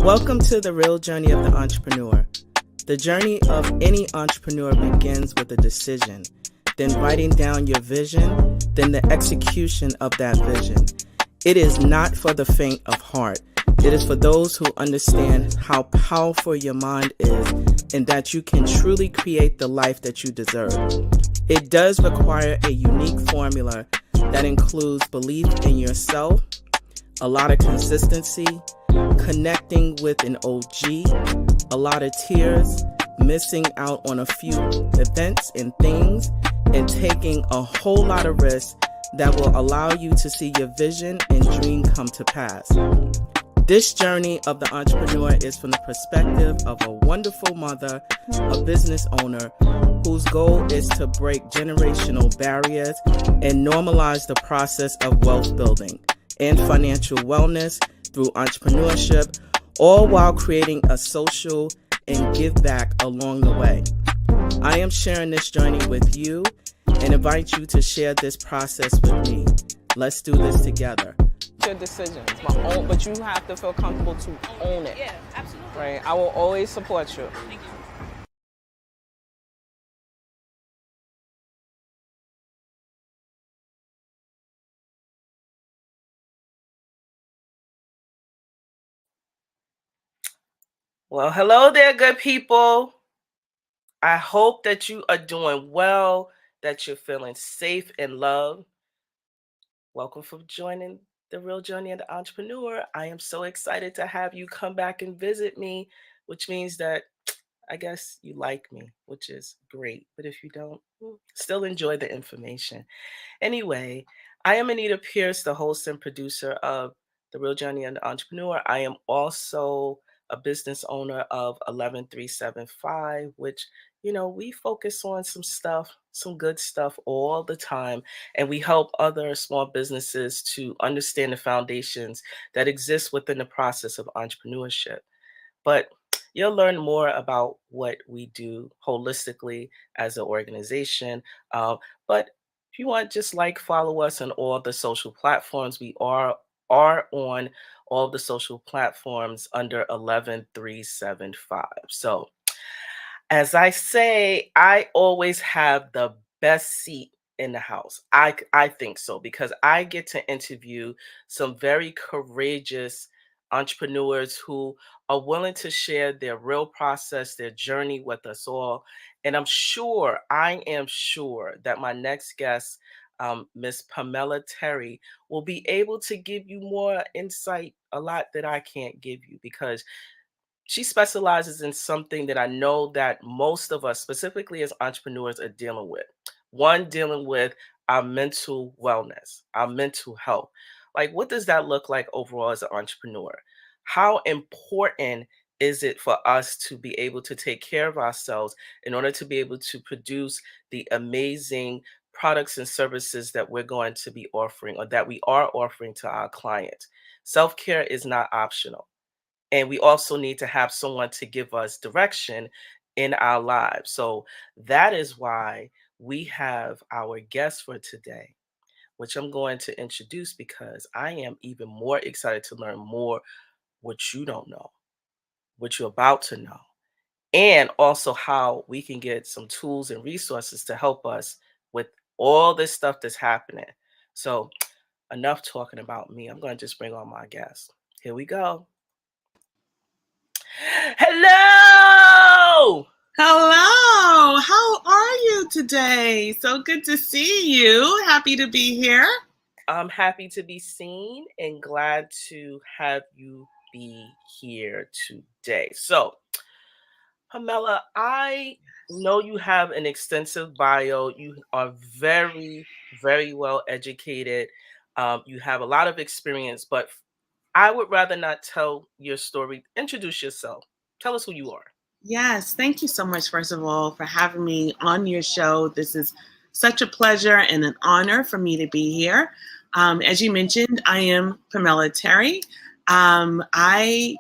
Welcome to the real journey of the entrepreneur. The journey of any entrepreneur begins with a decision, then writing down your vision, then the execution of that vision. It is not for the faint of heart. It is for those who understand how powerful your mind is and that you can truly create the life that you deserve. It does require a unique formula that includes belief in yourself, a lot of consistency, connecting with an OG, a lot of tears, missing out on a few events and things, and taking a whole lot of risks that will allow you to see your vision and dream come to pass. This journey of the entrepreneur is from the perspective of a wonderful mother, a business owner, whose goal is to break generational barriers and normalize the process of wealth building and financial wellness through entrepreneurship, all while creating a social and give back along the way. I am sharing this journey with you and invite you to share this process with me. Let's do this together. Your decisions, my own, but you have to feel comfortable to own it. Yeah, absolutely. Right? I will always support you. Thank you. Well, hello there, good people. I hope that you are doing well, that you're feeling safe and loved. Welcome for joining the real journey of the entrepreneur. I am so excited to have you come back and visit me, which means that I guess you like me, which is great. But if you don't, still enjoy the information. Anyway, I am Anita Pierce, the host and producer of The Real Journey of the Entrepreneur. I am also a business owner of 11375, which, we focus on some stuff, some good stuff all the time. And we help other small businesses to understand the foundations that exist within the process of entrepreneurship. But you'll learn more about what we do holistically as an organization. But if you want, just follow us on all the social platforms. We are on all the social platforms under 11375. So as I say, I always have the best seat in the house. I think so because I get to interview some very courageous entrepreneurs who are willing to share their real process, their journey with us all. And I am sure that my next guest, Miss Pamela Terry, will be able to give you more insight, a lot that I can't give you because she specializes in something that I know that most of us, specifically as entrepreneurs, are dealing with. One, dealing with our mental wellness, our mental health. Like, what does that look like overall as an entrepreneur? How important is it for us to be able to take care of ourselves in order to be able to produce the amazing products and services that we're going to be offering or that we are offering to our clients? Self care is not optional. And we also need to have someone to give us direction in our lives. So that is why we have our guest for today, which I'm going to introduce because I am even more excited to learn more what you don't know, what you're about to know, and also how we can get some tools and resources to help us with all this stuff that's happening. So enough talking about me. I'm going to just bring on my guest. Here we go. Hello! Hello, how are you today? So good to see you. Happy to be here. I'm happy to be seen and glad to have you be here today. So, Pamela, I know you have an extensive bio. You are very, very well educated. You have a lot of experience, but I would rather not tell your story. Introduce yourself. Tell us who you are. Yes, thank you so much, first of all, for having me on your show. This is such a pleasure and an honor for me to be here. As you mentioned, I am Pamela Terry. I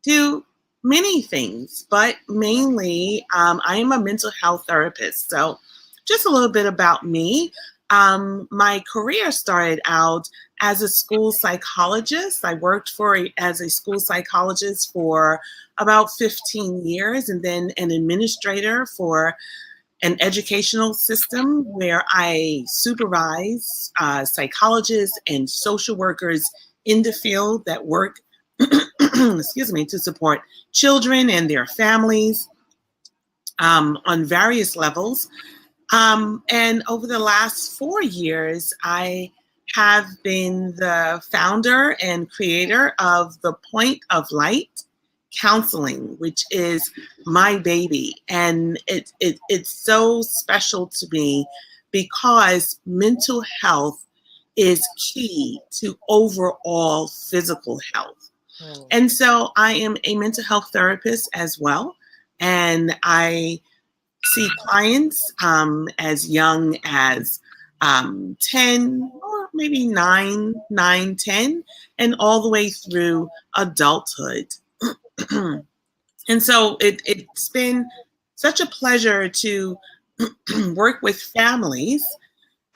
do many things, but mainly I am a mental health therapist. So just a little bit about me. My career started out as a school psychologist. I worked as a school psychologist for about 15 years, and then an administrator for an educational system where I supervise psychologists and social workers in the field that work, excuse me, to support children and their families on various levels. And over the last 4 years, I have been the founder and creator of the Point of Light Counseling, which is my baby. And it's so special to me because mental health is key to overall physical health. Hmm. And so I am a mental health therapist as well. And I see clients as young as 10 or maybe 10, and all the way through adulthood. And so it's been such a pleasure to work with families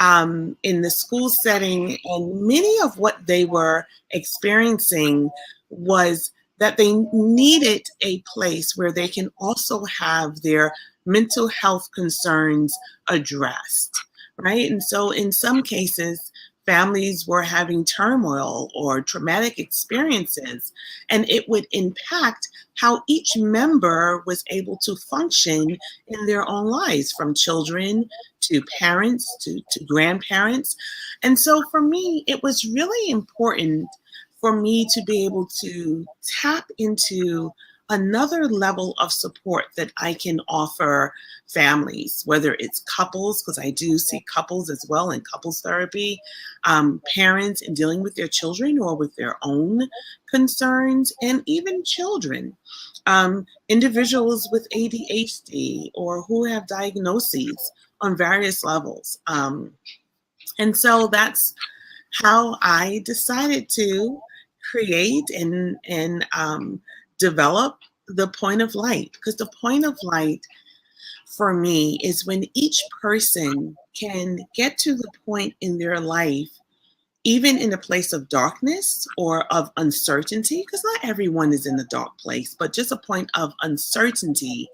in the school setting, and many of what they were experiencing was that they needed a place where they can also have their mental health concerns addressed, right? And so in some cases, families were having turmoil or traumatic experiences, and it would impact how each member was able to function in their own lives, from children to parents to grandparents. And so for me, it was really important for me to be able to tap into another level of support that I can offer families, whether it's couples, because I do see couples as well in couples therapy, parents in dealing with their children or with their own concerns, and even children, individuals with ADHD or who have diagnoses on various levels. And so that's how I decided to create and develop the Point of Light. Because the Point of Light for me is when each person can get to the point in their life, even in a place of darkness or of uncertainty, because not everyone is in a dark place, but just a point of uncertainty,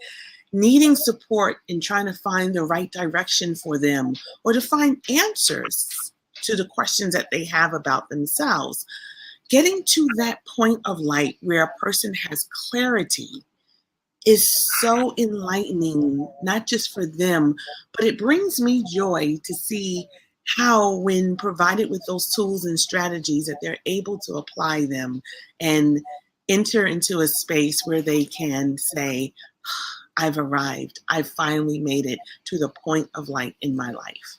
needing support in trying to find the right direction for them or to find answers to the questions that they have about themselves. Getting to that point of light where a person has clarity is so enlightening, not just for them, but it brings me joy to see how, when provided with those tools and strategies, that they're able to apply them and enter into a space where they can say, I've arrived. I've finally made it to the point of light in my life.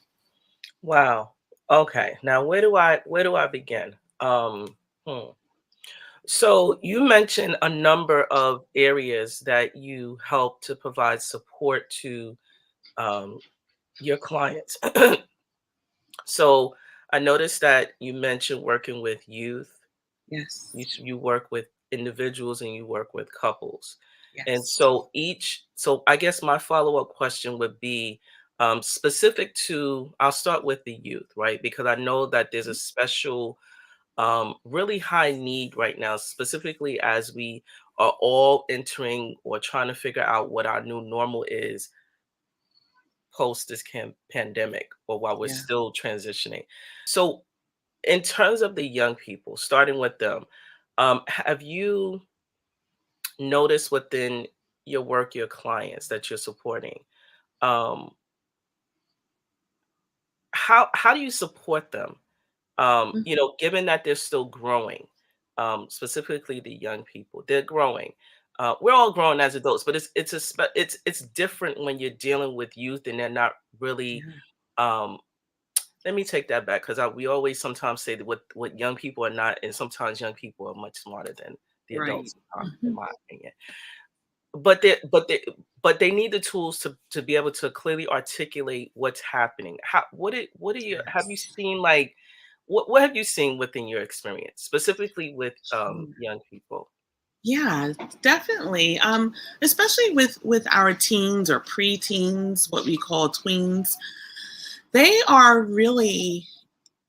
Wow. Okay. Now where do I begin? Hmm. So you mentioned a number of areas that you help to provide support to um, your clients. So I noticed that you mentioned working with youth. Yes. You work with individuals and you work with couples. And Yes. so I guess my follow-up question would be specific to, I'll start with the youth, right? Because I know that there's a special, really high need right now, specifically as we are all entering or trying to figure out what our new normal is post this pandemic, or while we're Yeah. still transitioning. So, in terms of the young people, starting with them, have you noticed within your work, your clients that you're supporting, um, how do you support them? Mhm. Given that they're still growing, specifically the young people, they're growing. We're all growing as adults, but it's different when you're dealing with youth and they're not really. Yeah. Um, Let me take that back, because we always sometimes say that what young people are not, and sometimes young people are much smarter than the Right. adults, in Mhm. my opinion. But they need the tools to be able to clearly articulate what's happening. What are you have you Yes. seen, like, what have you seen within your experience, specifically with Sure. young people? Yeah, definitely. Especially with our teens or preteens, what we call tweens. They are really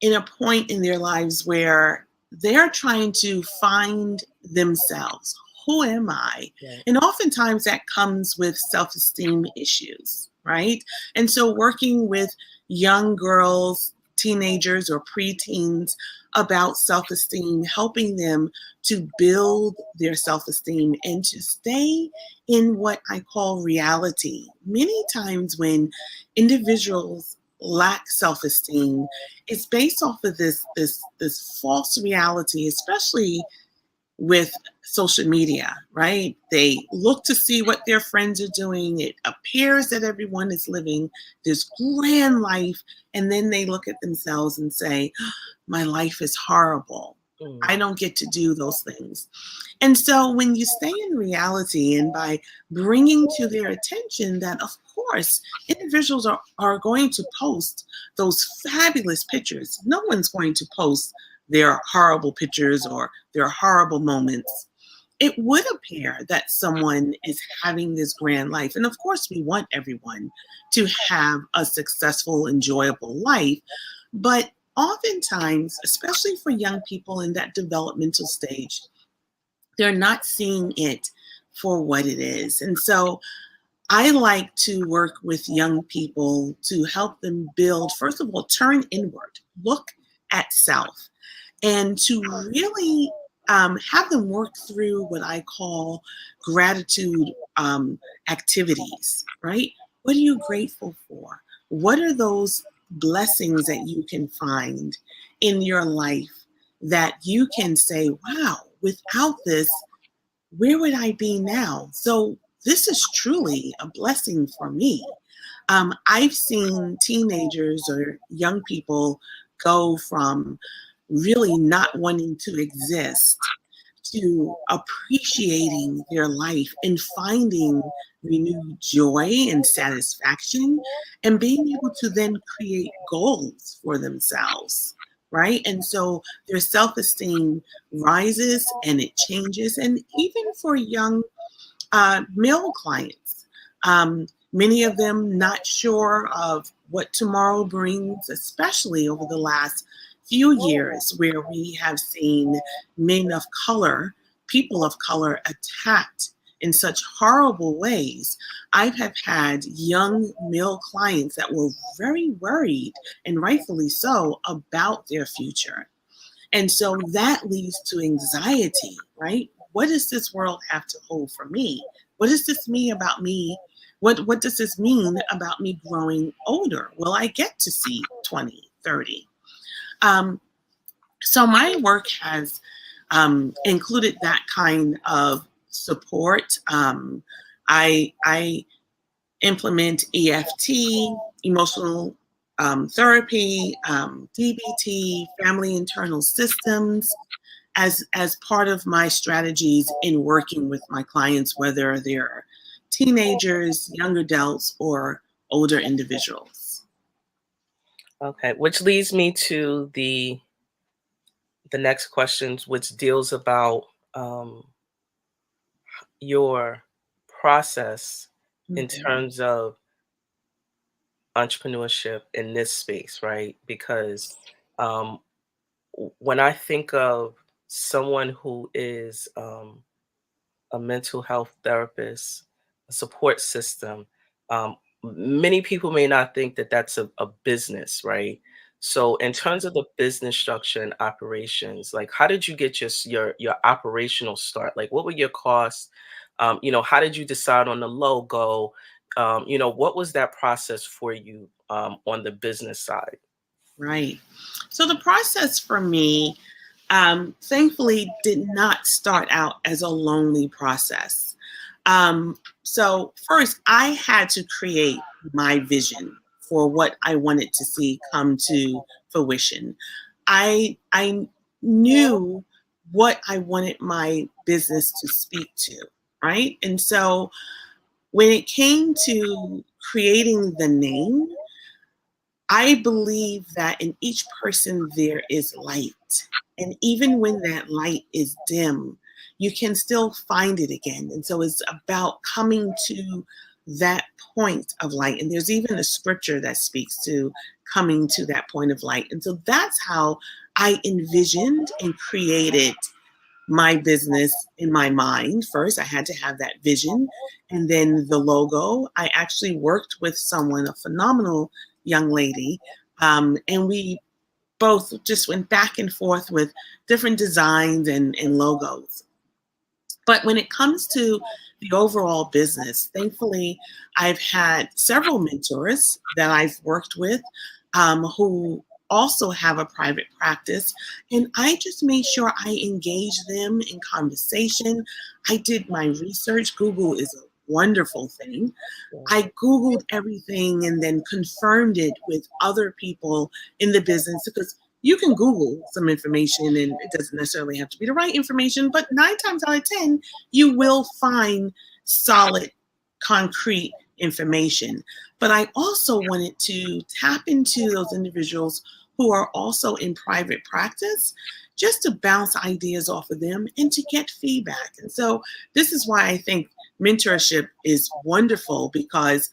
in a point in their lives where they're trying to find themselves. Who am I? Right. And oftentimes that comes with self esteem issues, right? And so working with young girls, teenagers, or preteens about self esteem, helping them to build their self esteem and to stay in what I call reality. Many times when individuals lack self esteem, it's based off of this false reality, especially with social media, right? They look to see what their friends are doing. It appears that everyone is living this grand life, and then they look at themselves and say, my life is horrible. Mm. I don't get to do those things. And so when you stay in reality, and by bringing to their attention that, of course, individuals are going to post those fabulous pictures. No one's going to post their horrible pictures or their horrible moments. It would appear that someone is having this grand life. And of course, we want everyone to have a successful, enjoyable life. But oftentimes, especially for young people in that developmental stage, they're not seeing it for what it is. And so I like to work with young people to help them build, first of all, turn inward, look at self, and to really have them work through what I call gratitude activities, right? What are you grateful for? What are those blessings that you can find in your life that you can say, wow, without this, where would I be now? So this is truly a blessing for me. I've seen teenagers or young people go from really not wanting to exist to appreciating their life and finding renewed joy and satisfaction and being able to then create goals for themselves, right? And so their self esteem rises and it changes. And even for young male clients. Many of them not sure of what tomorrow brings, especially over the last few years, where we have seen men of color, people of color, attacked in such horrible ways. I have had young male clients that were very worried, and rightfully so, about their future. And so that leads to anxiety, right? What does this world have to hold for me? What does this mean about me? What does this mean about me growing older? Will I get to see 20, 30? Um, so my work has included that kind of support. I implement EFT, emotional therapy, DBT, family internal systems, as part of my strategies in working with my clients, whether they're teenagers, young adults, or older individuals. Okay, which leads me to the next questions, which deals about um, your process in Mhm. terms of entrepreneurship in this space, right? Because um, when I think of someone who is a mental health therapist, a support system, many people may not think that that's a business, right? So, in terms of the business structure and operations, like how did you get your operational start? Like, what were your costs? How did you decide on the logo? What was that process for you on the business side? Right. So the process for me, thankfully, did not start out as a lonely process. So first, I had to create my vision for what I wanted to see come to fruition. I knew what I wanted my business to speak to, right? And so when it came to creating the name, I believe that in each person there is light. And even when that light is dim, you can still find it again. And so it's about coming to that point of light. And there's even a scripture that speaks to coming to that point of light. And so that's how I envisioned and created my business in my mind. First, I had to have that vision, and then the logo. I actually worked with someone, a phenomenal young lady, and we both just went back and forth with different designs and logos. But when it comes to the overall business, thankfully, I've had several mentors that I've worked with who also have a private practice. And I just made sure I engaged them in conversation. I did my research. Google is a wonderful thing. I Googled everything and then confirmed it with other people in the business because you can Google some information and it doesn't necessarily have to be the right information, but 9 times out of 10, you will find solid, concrete information. But I also wanted to tap into those individuals who are also in private practice just to bounce ideas off of them and to get feedback. And so this is why I think mentorship is wonderful because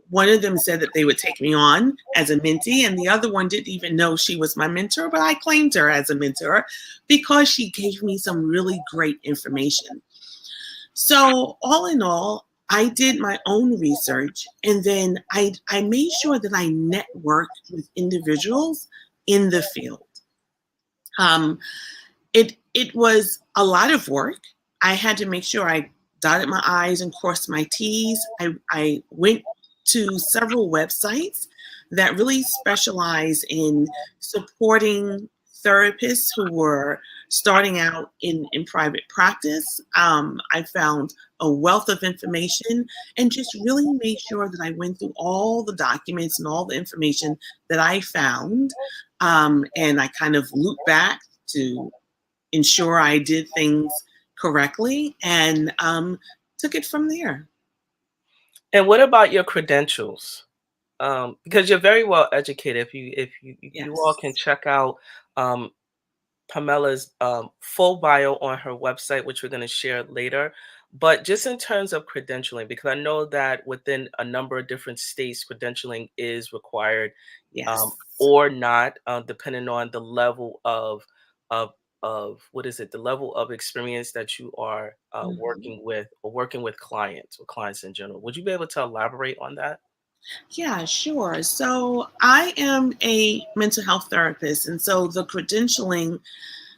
one of them said that they would take me on as a mentee, and the other one didn't even know she was my mentor, but I claimed her as a mentor because she gave me some really great information. So, all in all, I did my own research and then I made sure that I networked with individuals in the field. Um, it was a lot of work. I had to make sure I dotted my I's and crossed my T's. I went to several websites that really specialize in supporting therapists who were starting out in private practice. I found a wealth of information and just really made sure that I went through all the documents and all the information that I found. And I kind of looped back to ensure I did things correctly and took it from there. And what about your credentials? Because you're very well educated. If you all can Yes. check out um, Pamela's full bio on her website, which we're going to share later. But just in terms of credentialing, because I know that within a number of different states, credentialing is required Yes. or not, depending on the level of what is it, the level of experience that you are Mhm. working with or working with clients or clients in general. Would you be able to elaborate on that? Yeah, sure. So I am a mental health therapist. And so the credentialing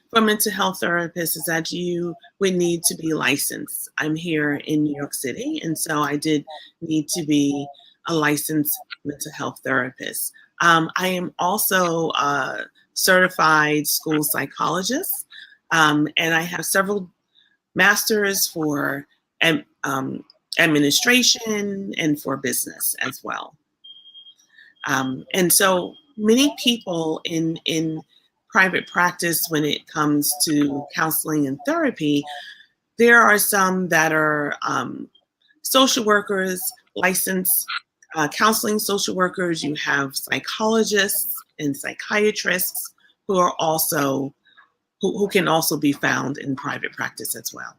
for mental health therapists is that you would need to be licensed. I'm here in New York City. And so I did need to be a licensed mental health therapist. I am also a certified school psychologist. And I have several masters for administration and for business as well. And so many people in private practice, when it comes to counseling and therapy, there are some that are social workers, licensed counseling social workers. You have psychologists and psychiatrists who are also who can also be found in private practice as well.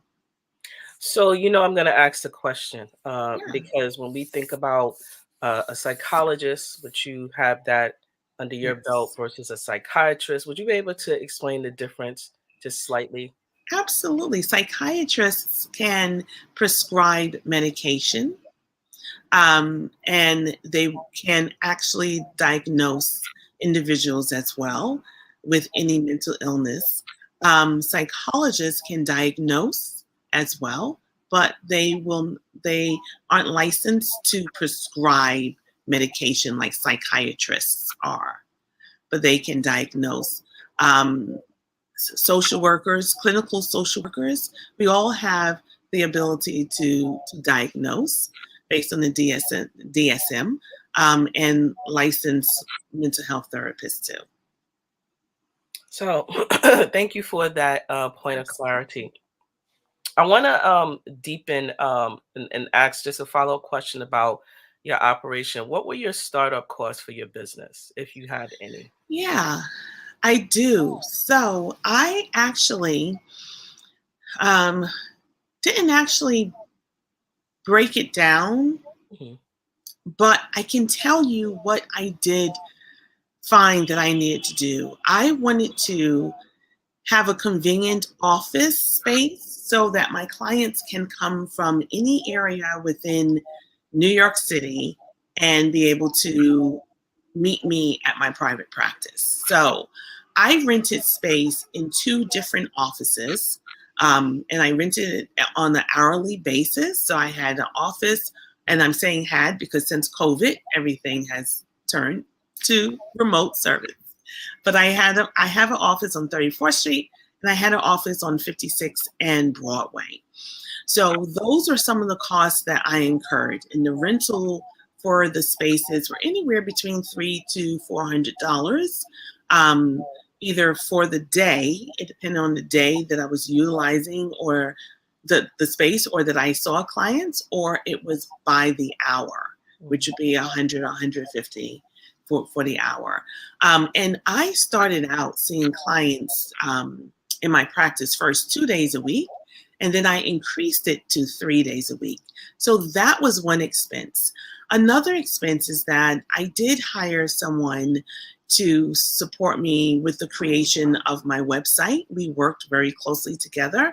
So, I'm going to ask the question Yeah. because when we think about a psychologist, which you have that under your belt Yes. versus a psychiatrist, would you be able to explain the difference just slightly? Absolutely. Psychiatrists can prescribe medication, and they can actually diagnose individuals as well with any mental illness. Psychologists can diagnose as well, but they aren't licensed to prescribe medication like psychiatrists are, but they can diagnose. Um, Social workers, clinical social workers, we all have the ability to diagnose based on the DSM and licensed mental health therapists too. So, thank you for that point of Absolutely. clarity. I want to deepen and ask just a follow up question about your operation. What were your startup costs for your business, if you had any? Yeah, I do. So I actually um, didn't actually break it down, Mhm. but I can tell you what I did find that I needed to do. I wanted to have a convenient office space so that my clients can come from any area within New York City and be able to meet me at my private practice. So I rented space in two different offices, and I rented it on an hourly basis. So I had an office, and I'm saying had because since COVID, everything has turned to remote service. But I have an office on 34th Street and I had an office on 56th and Broadway. So those are some of the costs that I incurred. And the rental for the spaces were anywhere between $300 to $400, um, either for the day, it depended on the day that I was utilizing or the space or that I saw clients, or it was by the hour, which would be 100, 150 for the hour. And I started out seeing clients in my practice first 2 days a week, and then I increased it to 3 days a week. So that was one expense. Another expense is that I did hire someone to support me with the creation of my website. We worked very closely together,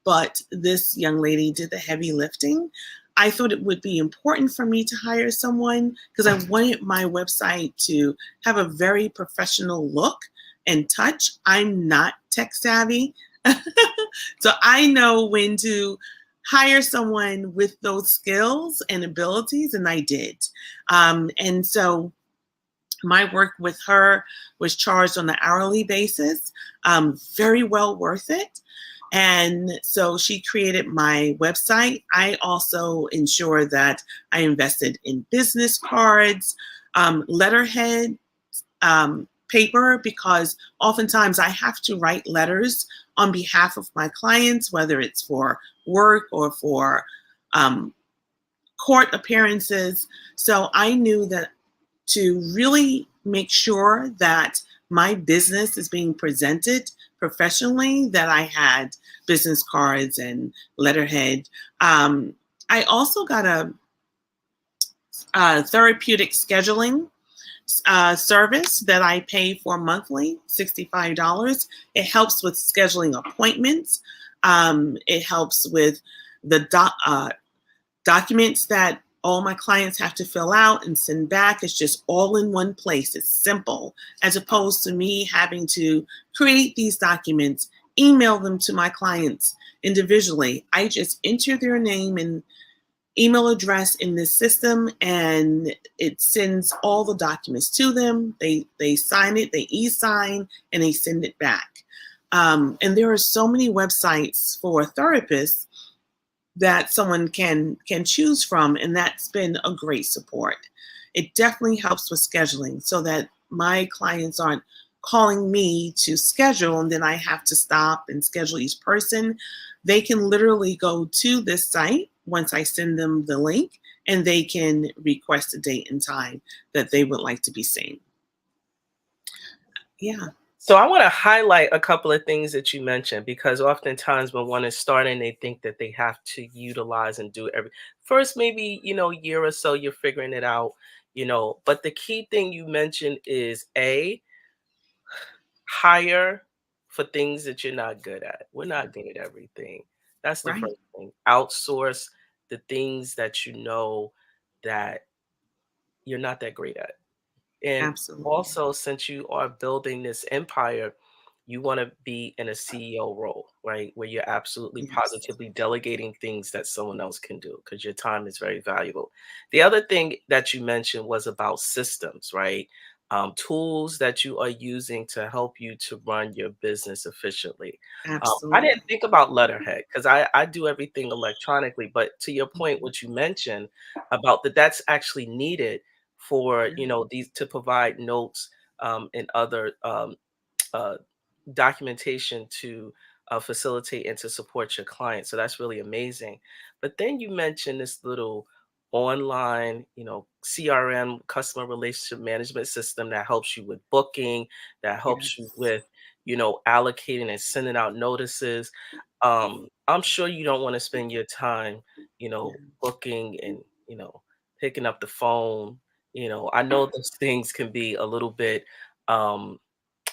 but this young lady did the heavy lifting. I thought it would be important for me to hire someone because I wanted my website to have a very professional look and touch. I'm not tech savvy. So I know when to hire someone with those skills and abilities, and I did. And so my work with her was charged on an hourly basis, very well worth it. And so she created my website. I also ensure that I invested in business cards, letterhead, paper, because oftentimes I have to write letters on behalf of my clients, whether it's for work or for um, court appearances. So I knew that to really make sure that my business is being presented professionally, that I had business cards and letterhead. I also got a therapeutic scheduling service that I pay for monthly, $65. It helps with scheduling appointments. It helps with the documents that all my clients have to fill out and send back. It's just all in one place. It's simple, as opposed to me having to create these documents, email them to my clients individually. I just enter their name and email address in this system, and it sends all the documents to them. They sign it, they e-sign, and they send it back. And there are so many websites for therapists that someone can choose from, and that's been a great support. It definitely helps with scheduling so that my clients aren't calling me to schedule and then I have to stop and schedule each person. They can literally go to this site once I send them the link, and they can request a date and time that they would like to be seen. Yeah. So I want to highlight a couple of things that you mentioned because oftentimes when one is starting, they think that they have to utilize and do every first maybe year or so you're figuring it out, But the key thing you mentioned is a hire for things that you're not good at. We're not good at everything. That's the Right. first thing. Outsource the things that you know that you're not that great at. And Absolutely. also, since you are building this empire, you want to be in a CEO role, right? Where you're absolutely Yes. positively delegating things that someone else can do because your time is very valuable. The other thing that you mentioned was about systems, right? Tools that you are using to help you to run your business efficiently. I didn't Absolutely. think about letterhead because I do everything electronically, but to your point, Mhm. what you mentioned about that's actually needed for Yeah. these to provide notes and other uh, documentation to facilitate and to support your client. So that's really amazing. But then you mentioned this little online, CRM, customer relationship management system that helps you with booking, that helps you Yes. with, allocating and sending out notices. I'm sure you don't want to spend your time, booking and, picking up the phone. I know those things can be a little bit um,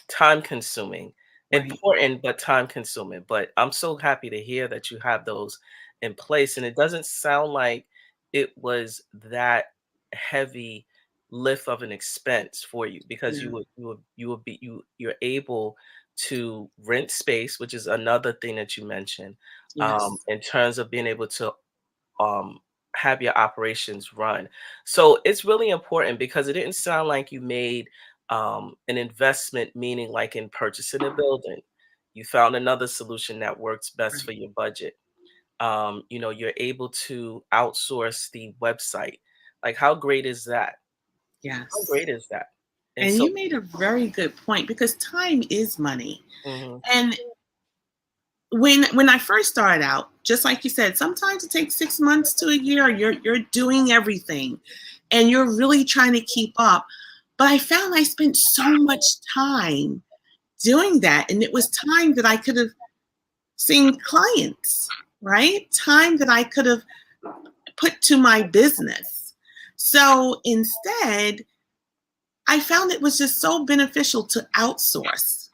time consuming, Right. important, but time consuming. But I'm so happy to hear that you have those in place. And it doesn't sound like it was that heavy lift of an expense for you because Yeah. you're able to rent space, which is another thing that you mentioned, Yes. in terms of being able to um, have your operations run. So it's really important because it didn't sound like you made an investment, meaning like in purchasing a building. You found another solution that works best for Right. your budget. You're able to outsource the website. Like, how great is that? How Yes. great is that? And And so, you made a very good point because time is money. mhm, And when I first started out, just like you said, sometimes it takes 6 months to a year. You're doing everything, and you're really trying to keep up. But I found I spent so much time doing that, and it was time that I could have seen clients, right? Time that I could have put to my business. So instead, I found it was just so beneficial to outsource,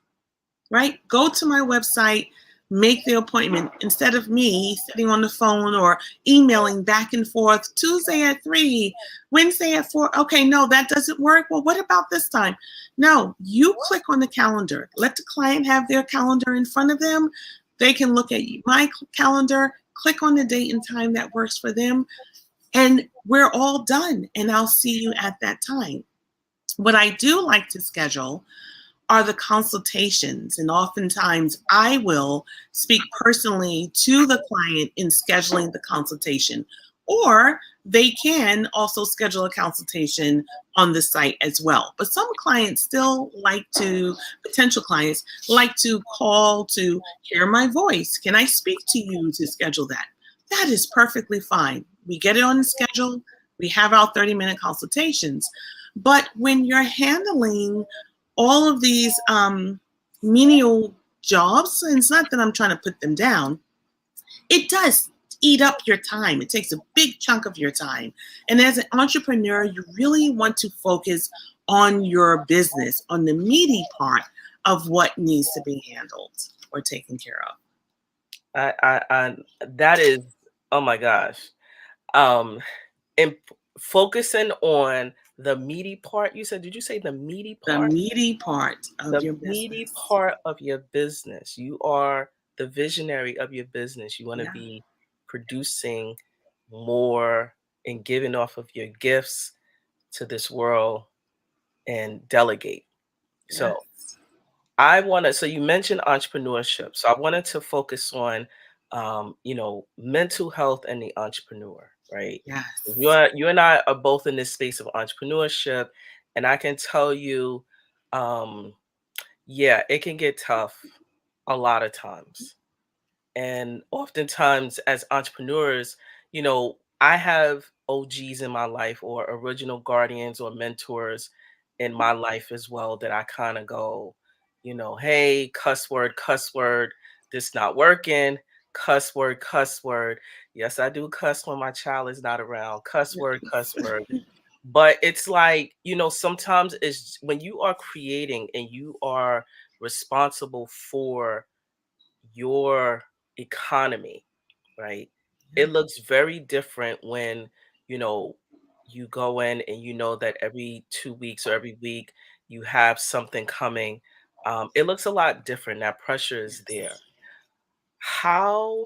right? Go to my website, make the appointment instead of me sitting on the phone or emailing back and forth. Tuesday at 3, Wednesday at 4. Okay, no, that doesn't work. Well, what about this time? No, you click on the calendar. Let the client have their calendar in front of them. They can look at my calendar, click on the date and time that works for them, and we're all done. And I'll see you at that time. What I do like to schedule are the consultations. And oftentimes I will speak personally to the client in scheduling the consultation. Or they can also schedule a consultation on the site as well. But some clients still like to, potential clients like to call to hear my voice. Can I speak to you to schedule that? That is perfectly fine. We get it on the schedule. We have our 30-minute consultations. But when you're handling all of these menial jobs, and it's not that I'm trying to put them down, it does eat up your time. It takes a big chunk of your time. And as an entrepreneur, you really want to focus on your business, on the meaty part of what needs to be handled or taken care of. I that is, oh my gosh. Um, and focusing on the meaty part, you said, did you say the meaty The part? meaty part of The your meaty business. part of your business. You are the visionary of your business. You want to Yeah. be producing more and giving off of your gifts to this world and delegate. So Yes. so you mentioned entrepreneurship. So I wanted to focus on, mental health and the entrepreneur, right? Yes. You and I are both in this space of entrepreneurship, and I can tell you, um, yeah, it can get tough a lot of times. And oftentimes, as entrepreneurs, I have OGs in my life or original guardians or mentors in my life as well that I kind of go, hey, cuss word, this not working, cuss word. Yes, I do cuss when my child is not around, cuss Yes. word. But it's like, sometimes it's when you are creating and you are responsible for your economy, right? Yeah. It looks very different when, you know, you go in and you know that every 2 weeks or every week you have something coming. It looks a lot different. That pressure is there. Yes. How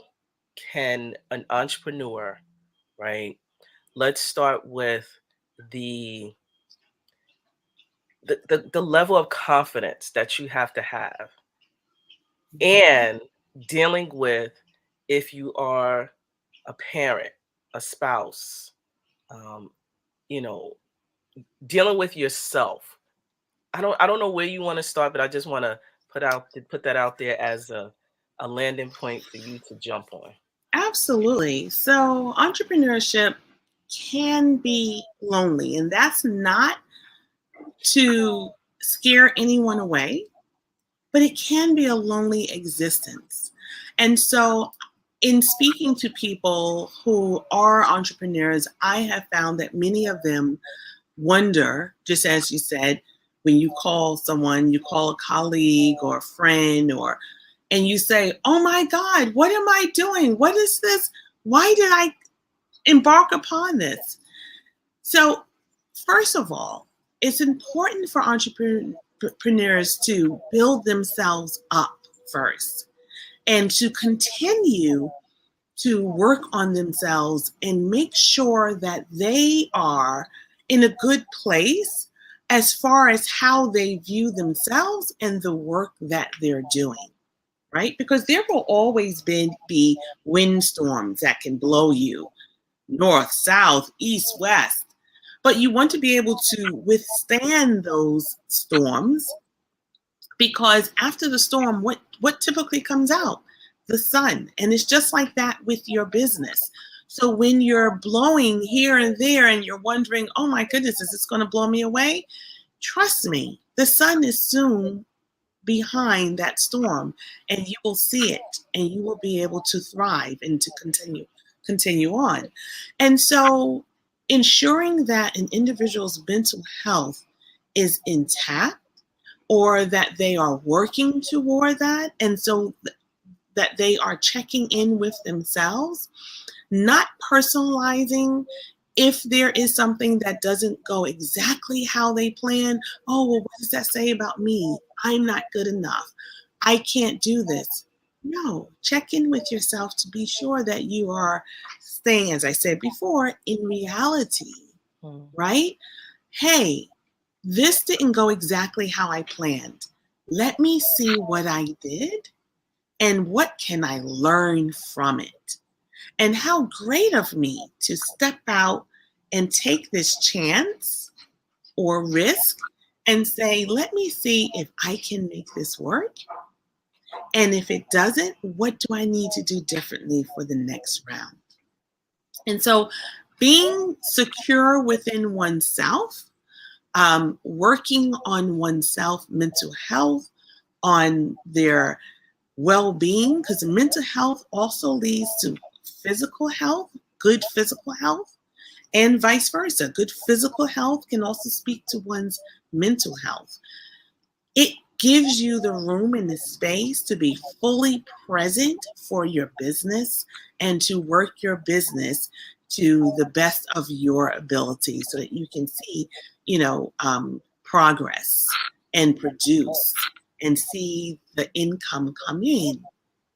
can an entrepreneur, right? Let's start with the the level of confidence that you have to have Okay. and dealing with if you are a parent, a spouse, um, you know, dealing with yourself. I don't know where you want to start, but I just want to put that out there as a landing point for you to jump on. Absolutely. So, entrepreneurship can be lonely, and that's not to scare anyone away, but it can be a lonely existence. And so, In speaking to people who are entrepreneurs, I have found that many of them wonder, just as you said, when you call someone, you call a colleague or a friend, and you say, "Oh my God, what am I doing? What is this? Why did I embark upon this?" So, first of all, it's important for entrepreneurs to build themselves up first and to continue to work on themselves and make sure that they are in a good place as far as how they view themselves and the work that they're doing, right? Because there will always be windstorms that can blow you north, south, east, west. But you want to be able to withstand those storms, because after the storm, what typically comes out? The sun. And it's just like that with your business. So when you're blowing here and there and you're wondering, "Oh my goodness, is this going to blow me away?" Trust me, the sun is soon behind that storm, and you will see it, and you will be able to thrive and to continue on. And so ensuring that an individual's mental health is intact, or that they are working toward that, and so that they are checking in with themselves, not personalizing. If there is something that doesn't go exactly how they plan, "Oh, well, what does that say about me? I'm not good enough. I can't do this." No, check in with yourself to be sure that you are staying, as I said before, in reality, Mm. right? Hey, this didn't go exactly how I planned. Let me see what I did and what can I learn from it. And how great of me to step out and take this chance or risk and say, "Let me see if I can make this work. And if it doesn't, what do I need to do differently for the next round?" And so being secure within oneself, working on oneself, mental health, on their well-being, because mental health also leads to physical health, good physical health, and vice versa. Good physical health can also speak to one's mental health. It gives you the room and the space to be fully present for your business and to work your business to the best of your ability so that you can see, progress and produce and see the income come in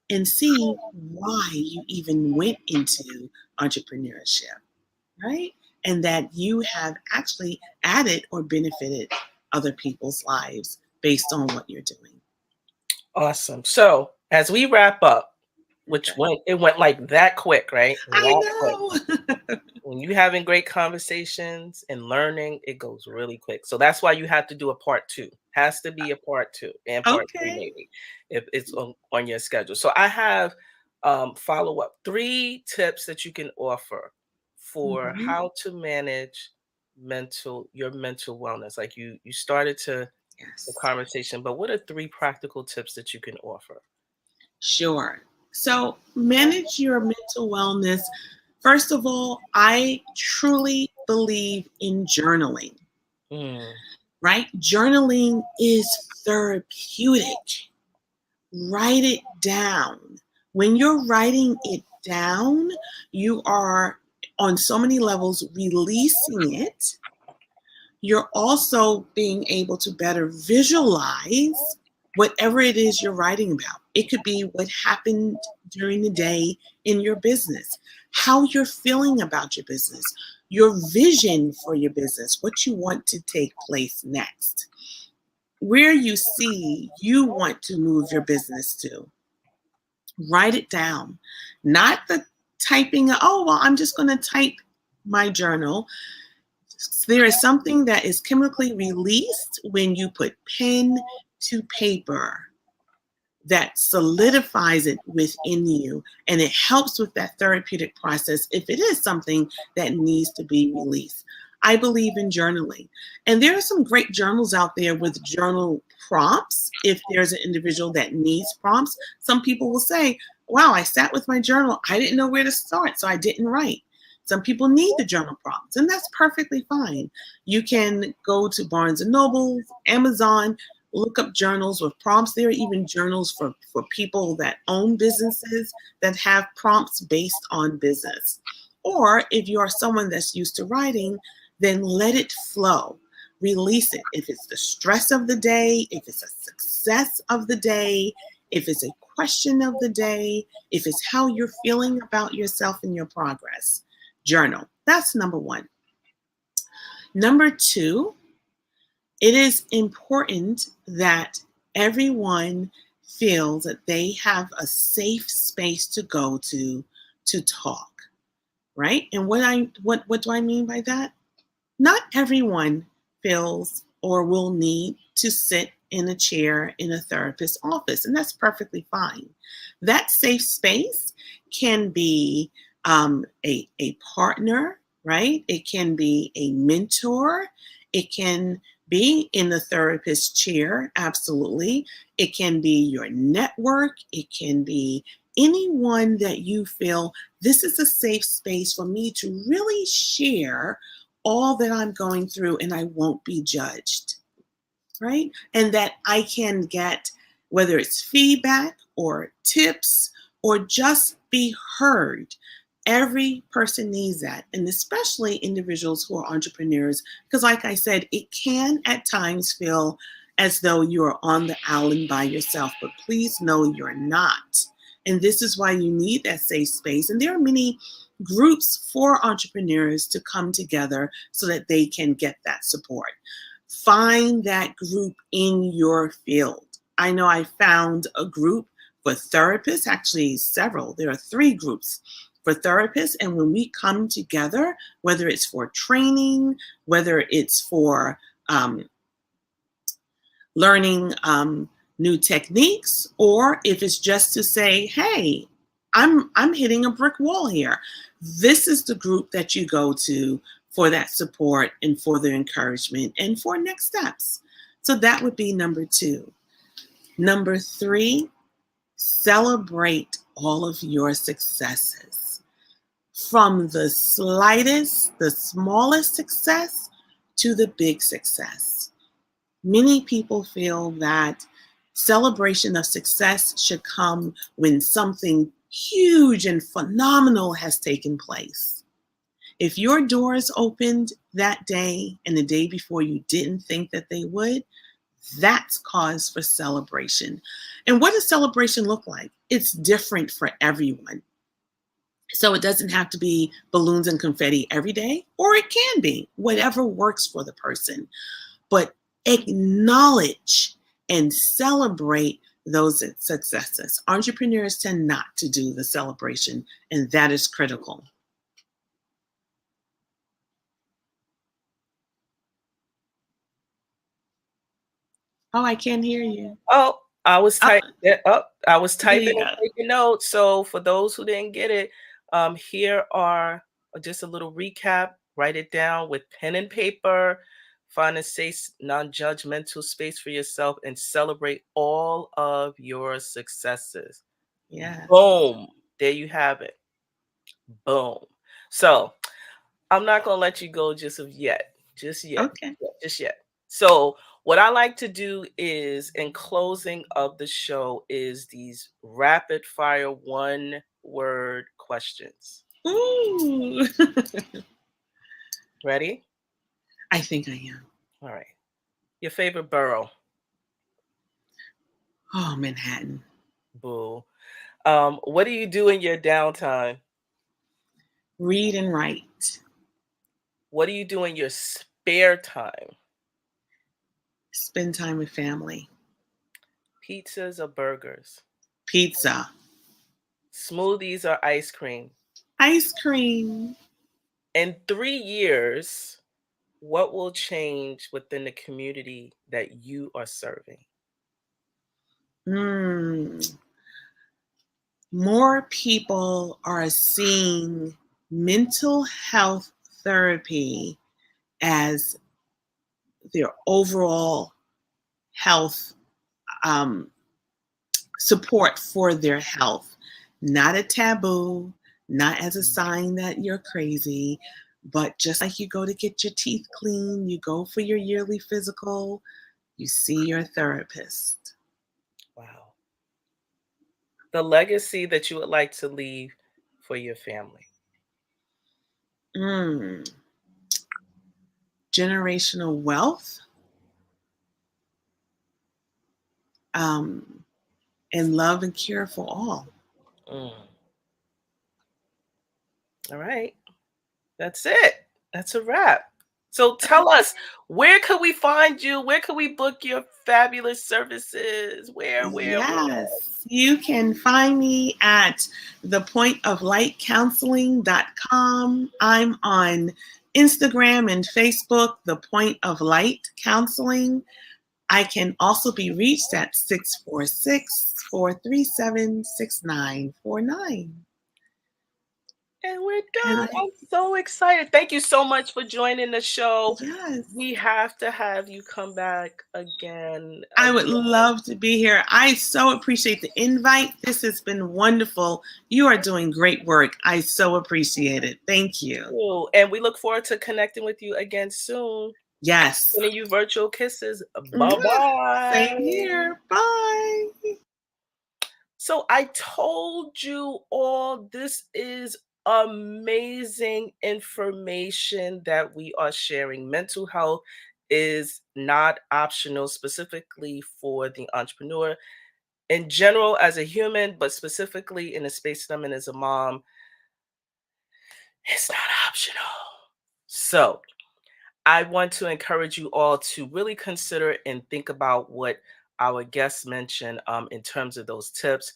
and see why you even went into entrepreneurship, right? And that you have actually added or benefited other people's lives based on what you're doing. Awesome. So as we wrap up, which Okay. went like that quick, right? I That quick. know. When you're having great conversations and learning, it goes really quick. So that's why you have to do a part two. Has to be a part two and part three, Okay. maybe, if it's on your schedule. So I have follow up 3 tips that you can offer for Mhm. how to manage your mental wellness. Like you started to the Yes. conversation, but what are 3 practical tips that you can offer? Sure. So manage your mental wellness. First of all, I truly believe in journaling, Mm, right? Journaling is therapeutic. Write it down. When you're writing it down, you are on so many levels releasing it. You're also being able to better visualize whatever it is you're writing about. It could be what happened during the day in your business, how you're feeling about your business, your vision for your business, what you want to take place next, where you see you want to move your business to. Write it down, not the typing, "Oh, well, I'm just going to type my journal." There is something that is chemically released when you put pen to paper that solidifies it within you, and it helps with that therapeutic process if it is something that needs to be released. I believe in journaling, and there are some great journals out there with journal prompts. If there's an individual that needs prompts, some people will say, wow, I sat with my journal. I didn't know where to start, so I didn't write. Some people need the journal prompts, and that's perfectly fine. You can go to Barnes and Noble, Amazon, look up journals with prompts. There are even journals for people that own businesses that have prompts based on business. Or if you are someone that's used to writing, then let it flow. Release it. If it's the stress of the day, if it's a success of the day, if it's a question of the day, if it's how you're feeling about yourself and your progress, journal. That's number one. Number two, it is important that everyone feels that they have a safe space to go to talk, right? And what do I mean by that? Not everyone feels or will need to sit in a chair in a therapist's office, and that's perfectly fine. That safe space can be a partner, right? It can be a mentor. It can be in the therapist chair, absolutely. It can be your network. It can be anyone that you feel this is a safe space for me to really share all that I'm going through and I won't be judged, right? And that I can get, whether it's feedback or tips or just be heard. Every person needs that, and especially individuals who are entrepreneurs, because, like I said, it can at times feel as though you are on the island by yourself, but please know you're not. And this is why you need that safe space. And there are many groups for entrepreneurs to come together so that they can get that support. Find that group in your field. I know I found a group for therapists, actually several. There are 3 groups for therapists. And when we come together, whether it's for training, whether it's for learning new techniques, or if it's just to say, hey, I'm hitting a brick wall here. This is the group that you go to for that support and for the encouragement and for next steps. So that would be number 2. Number 3, celebrate all of your successes. From the slightest, the smallest success to the big success. Many people feel that celebration of success should come when something huge and phenomenal has taken place. If your doors opened that day and the day before you didn't think that they would, that's cause for celebration. And what does celebration look like? It's different for everyone. So it doesn't have to be balloons and confetti every day, or it can be, whatever works for the person. But acknowledge and celebrate those successes. Entrepreneurs tend not to do the celebration, and that is critical. Oh, I can't hear you. Oh, I was Oh, typing. Oh, I was there you typing and go. taking notes. So for those who didn't get it, here are just a little recap. Write it down with pen and paper. Find a safe, non-judgmental space for yourself and celebrate all of your successes. Yes. Boom. There you have it. Boom. So I'm not gonna let you go just of yet. Just yet. Okay. Just yet. So what I like to do is in closing of the show is these rapid fire one word questions. Ooh. Ready? I think I am. All right. Your favorite borough? Oh, Manhattan. Boo. What do you do in your downtime? Read and write. What do you do in your spare time? Spend time with family. Pizzas or burgers? Pizza. Smoothies or ice cream? Ice cream. In 3 years, what will change within the community that you are serving? Mm. More people are seeing mental health therapy as their overall health support for their health. not a taboo, not as a sign that you're crazy, but just like you go to get your teeth clean, you go for your yearly physical, you see your therapist. Wow. The legacy that you would like to leave for your family. Mm, generational wealth, um, and love and care for all. Mm. All right. That's it. That's a wrap. So tell us, where could we find you? Where could we book your fabulous services? Where? Yes, you can find me at thepointoflightcounseling.com. I'm on Instagram and Facebook, The Point of Light Counseling. I can also be reached at 646-437-6949. And we're And done. I, I'm so excited. Thank you so much for joining the show. yes, We have to have you come back again. I would love to be here. I so appreciate the invite. This has been wonderful. You are doing great work. I so appreciate it. Thank you. And we look forward to connecting with you again soon. Yes. Sending you virtual kisses. Bye Mwah. Same bye. here. Bye. So I told you all this is amazing information that we are sharing. Mental health is not optional, specifically for the entrepreneur in general as a human, but specifically in the space that I'm in as a mom, it's not optional. So I want to encourage you all to really consider and think about what our guests mentioned in terms of those tips.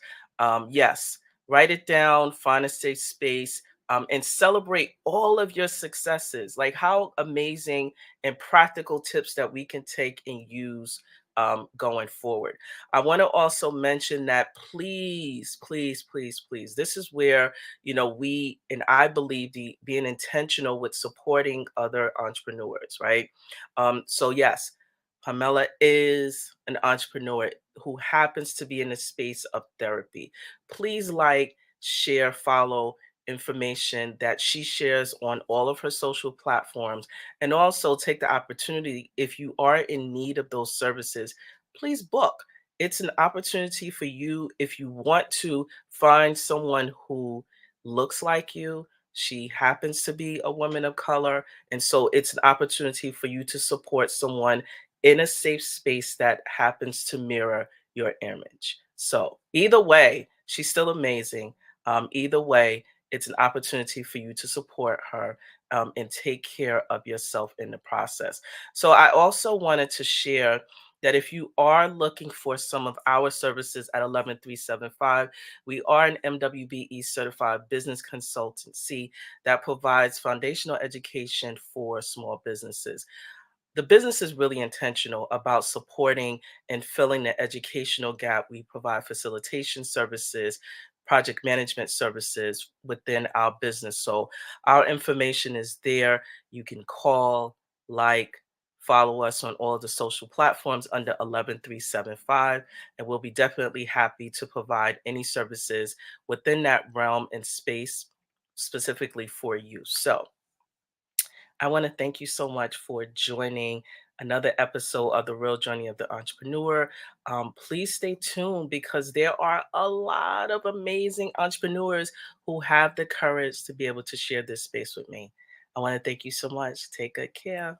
Yes, write it down, find a safe space, and celebrate all of your successes. Like how amazing and practical tips that we can take and use going forward. I want to also mention that please, please, please, please, this is where we and I believe the being intentional with supporting other entrepreneurs, right? So yes, Pamela is an entrepreneur who happens to be in the space of therapy. Please like, share, follow information that she shares on all of her social platforms, and also take the opportunity, if you are in need of those services, please book. It's an opportunity for you if you want to find someone who looks like you. She happens to be a woman of color. And so it's an opportunity for you to support someone in a safe space that happens to mirror your image. So either way, she's still amazing. Either way, it's an opportunity for you to support her and take care of yourself in the process. So I also wanted to share that if you are looking for some of our services at 11375, we are an MWBE certified business consultancy that provides foundational education for small businesses. The business is really intentional about supporting and filling the educational gap. We provide facilitation services, project management services within our business. So our information is there. You can call, like, follow us on all the social platforms under 11375, and we'll be definitely happy to provide any services within that realm and space specifically for you. So I want to thank you so much for joining another episode of The Real Journey of the Entrepreneur. Please stay tuned because there are a lot of amazing entrepreneurs who have the courage to be able to share this space with me. I want to thank you so much. Take good care.